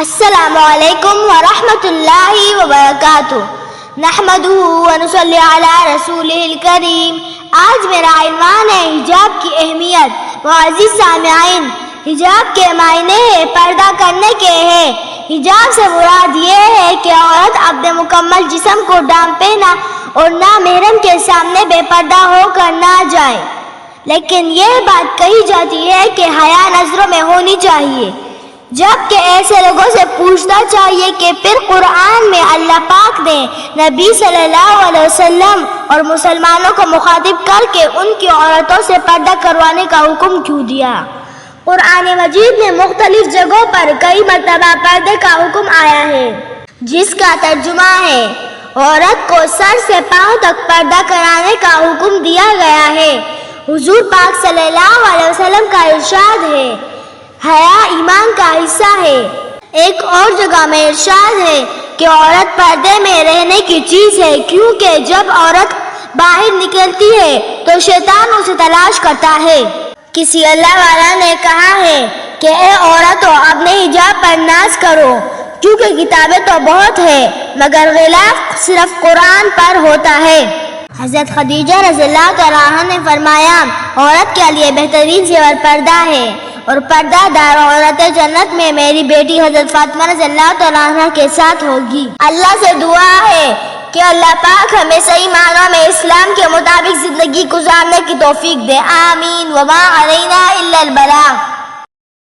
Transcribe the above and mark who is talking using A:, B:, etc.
A: السلام علیکم ورحمۃ اللہ وبرکاتہ۔ نحمدہ ونصلی علی رسولہ الکریم۔ آج میرا عنوان ہے حجاب کی اہمیت۔ معزز سامعین، حجاب کے معنی پردہ کرنے کے ہیں۔ حجاب سے مراد یہ ہے کہ عورت اپنے مکمل جسم کو ڈھانپے نہ اور نامحرم کے سامنے بے پردہ ہو کر نہ جائے، لیکن یہ بات کہی جاتی ہے کہ حیا نظروں میں ہونی چاہیے، جبکہ ایسے لوگوں سے پوچھنا چاہیے کہ پھر قرآن میں اللہ پاک نے نبی صلی اللہ علیہ وسلم اور مسلمانوں کو مخاطب کر کے ان کی عورتوں سے پردہ کروانے کا حکم کیوں دیا؟ قرآن مجید میں مختلف جگہوں پر کئی مرتبہ پردے کا حکم آیا ہے، جس کا ترجمہ ہے عورت کو سر سے پاؤں تک پردہ کرانے کا حکم دیا گیا ہے۔ حضور پاک صلی اللہ علیہ وسلم کا ارشاد ہے، حیا ایمان کا حصہ ہے۔ ایک اور جگہ میں ارشاد ہے کہ عورت پردے میں رہنے کی چیز ہے، کیونکہ جب عورت باہر نکلتی ہے تو شیطان اسے تلاش کرتا ہے۔ کسی اللہ والا نے کہا ہے کہ اے عورتوں، اپنے حجاب پر ناز کرو، کیونکہ کتابیں تو بہت ہیں مگر غلاف صرف قرآن پر ہوتا ہے۔ حضرت خدیجہ رضی اللہ تعالیٰ عنہا نے فرمایا، عورت کے لیے بہترین زیور پردہ ہے، اور پردہ دار عورت جنت میں میری بیٹی حضرت فاطمہ رضی اللہ تعالیٰ عنہ کے ساتھ ہوگی۔ اللہ سے دعا ہے کہ اللہ پاک ہمیں صحیح معنوں میں اسلام کے مطابق زندگی گزارنے کی توفیق دے، آمین۔ وما علینا الا البلاغ۔